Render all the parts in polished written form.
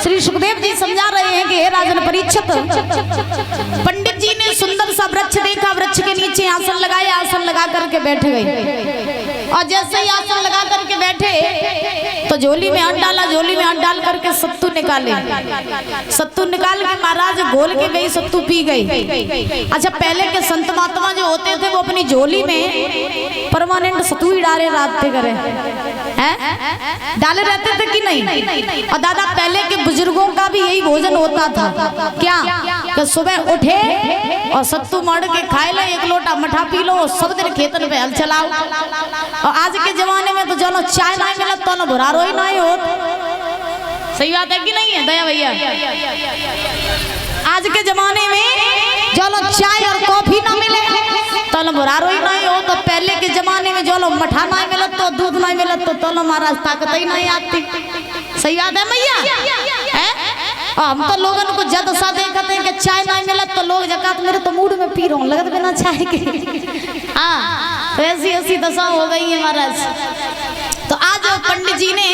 श्री सुखदेव जी समझा रहे हैं कि हे राजन परीक्षित, पंडित जी ने सुंदर सा वृक्ष देखा, वृक्ष के नीचे आसन लगाया, आसन लगा करके बैठ गए। और जैसे ही आसन लगा करके बैठे तो झोली में हाथ डाला, झोली में हाथ डाल करके सत्तू निकाले, सत्तू निकाल के महाराज घोल के गई, सत्तू पी गई। अच्छा, पहले के संत महात्मा जो होते थे वो अपनी झोली में परमानेंट सत्तू ही डाले रहते करे हैं, डाले रहते थे कि नहीं। और दादा पहले के बुजुर्गों का भी यही भोजन होता था, क्या कि सुबह उठे और सत्तू मड़ के खाए लो, एक लोटा मठा पी लो, सब दिन खेतन पे हल चलाओ। और आज के जमाने में तो चलो चाय ना मिला तो ना भुरारो ही ना हो। सही बात है कि नहीं है दया भैया? आज के जमाने में चलो चाय और कॉफी ना मिले तो ना भुरारो ही ना हो। तो पहले के जमाने में चलो मठा ना मिला तो दूध ना मिला तो ना महाराज ताकत ही नहीं आती। सही बात है भैया? हम तो लोगों को ज्यादा सा देखते हैं कि चाय ना मिला तो लोग जकात मेरे तो मूड में पी रहा हूँ लगत बिना चाय के। हाँ, तो ऐसी ऐसी दशा हो गई है महाराज। तो आज पंडित जी ने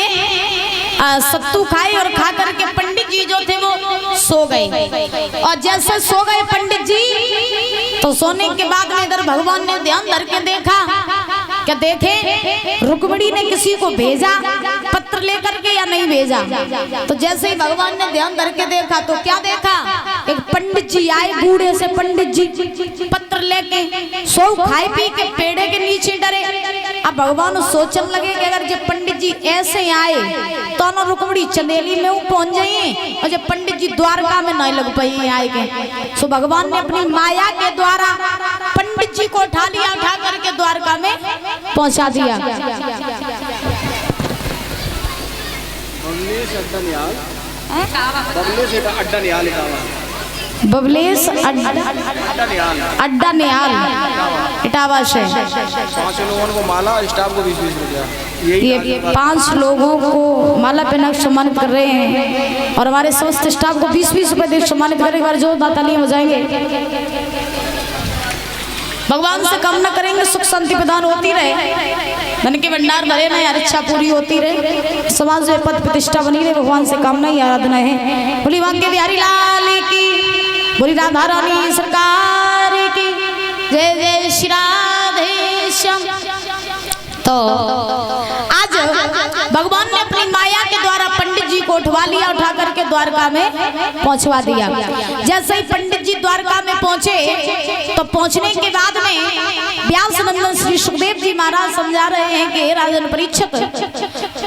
सत्तू खाए और खा करके पंडित जी जो थे वो सो गए। और जैसे सो गए पंडित जी तो सोने के बाद में इधर भगवान ने ध्यान धर के देखा, क्या देखे रुक्मिणी ने किसी को भेजा पत्र लेकर के या नहीं भेजा। तो जैसे ही भगवान ने ध्यान धर के देखा तो क्या देखा, एक पंडित जी आए, बूढ़े से पंडित जी पत्र लेके, सो खाए पी के पेड़े के नीचे डरे। अब भगवान सोचने लगे कि अगर जब पंडित जी ऐसे आए तो ना रुक्मिणी चंदेली में पहुंच जाइए, और जब पंडित जी द्वारका में नहीं लग पाई आए के। सो भगवान ने अपनी माया के द्वारा पंडित जी को उठा लिया, उठा करके द्वारका में पहुंचा दिया। बबलेश अड्डा निहाल इटावा से 5 लोगों को माला और स्टाफ को 20-20 रुपया। ये 5 लोगों को माला पहना सम्मानित कर रहे हैं और हमारे समस्त स्टाफ को 20-20 रुपए दे सम्मानित करने के जो तालियां बजाएंगे। भगवान से कामना करेंगे सुख शांति प्रदान होती रहे, धन के भंडार भरे ना यार, इच्छा पूरी होती रहे, समाज में पद प्रतिष्ठा बनी रहे। भगवान से कामना ही आराधना है। बोली भाग्य बिहारी लाल की, बोली राधा रानी सरकार की जय जय श्री राधे श्याम। तो आज भगवान ने अपनी माया के द्वारा पंडित जी को उठवा लिया, उठा करके द्वारका में पहुंचवा दिया। जैसे ही पंडित जी द्वारका में पहुंचे तो पहुंचने के बाद में व्यास नंदन श्री सुखदेव जी महाराज समझा रहे हैं कि राजन परीक्षित,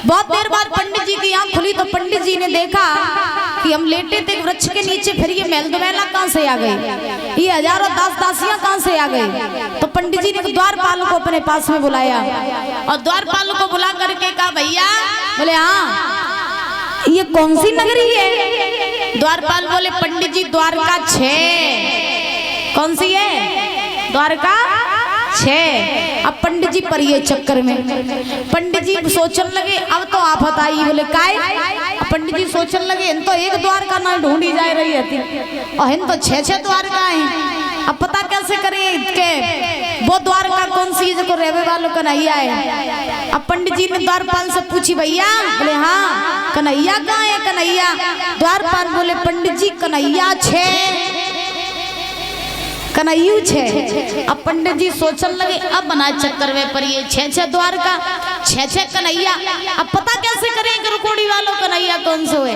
बहुत देर बाद पंडित जी की आंख खुली तो पंडित जी ने देखा कि हम लेटे थे वृक्ष के नीचे, फिर ये महल दुमैला कहां से आ गई, ये हजारों दास दासियां कहां से आ गई। तो पंडित जी ने द्वारपाल को अपने पास में बुलाया और द्वारपाल को बुला करके कहा भैया, बोले हाँ ये कौन सी नगरी है। द्वारपाल बोले पंडित जी द्वारका 6। कौन सी है? द्वारका 6। अब पंडित जी पर ये चक्कर में पंडित जी सोचने लगे अब तो आफत आई। बोले काय? पंडित जी सोचने लगे इन तो एक द्वारका ना ढूंढी जा रही है और इन तो 6 द्वारका हैं। अब पता कैसे करें के वो द्वारका कौन सी है जो रहने वालों कन्हैया है। अब पंडित जी ने द्वारपाल से पूछी भैया, बोले हाँ कन्हैया कहाँ है? कन्हैया द्वारपाल बोले पंडित जी कन्हैया 6 कन्हैयू 6। अब पंडित जी सोचने लगे अब बना चक्कर में पर ये 6 द्वारका 6 कन्हैया, अब पता कैसे करें रुक्मिणी वालों कन्हैया कौन से हुए।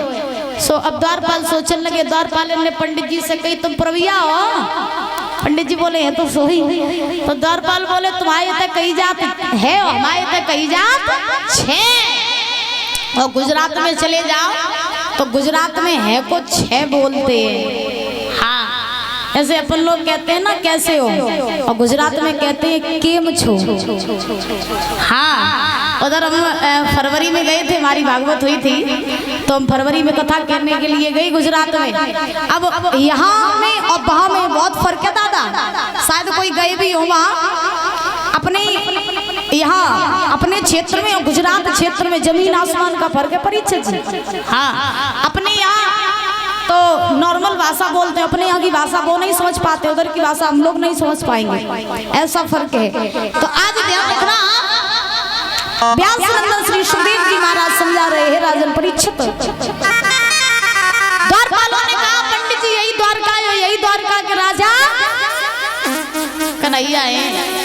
सो अब द्वारपाल सोचने लगे, द्वारपाल ने पंडित जी से कही तुम प्रभुया हो? पंडित जी बोले है तो सोही। तो द्वारपाल बोले तुम्हारे तक कही जात है, हमारे तक कही जात 6। और गुजरात में चले जाओ तो गुजरात में है को 6 बोलते हैं। हाँ, ऐसे अपन लोग कहते हैं ना कैसे हो, और गुजरात में कहते हैं केम छो। हाँ, उधर हम फरवरी में गए थे, हमारी भागवत हुई थी तो हम फरवरी में कथा करने के लिए गए गुजरात में। अब यहाँ में और वहाँ में बहुत फर्क है दादा, शायद कोई गए भी हो वहाँ। अपने यहाँ अपने क्षेत्र में और गुजरात क्षेत्र में जमीन आसमान का फर्क है परिचय। हाँ, अपने यहाँ तो नॉर्मल भाषा बोलते हैं, अपने यहाँ की भाषा वो नहीं समझ पाते, उधर की भाषा हम लोग नहीं समझ पाएंगे, ऐसा फर्क है। तो आज ध्यान रखना, व्यास नंदन श्री सुखदेव जी महाराज समझा रहे हैं राजन परीक्षित कन्हैया है।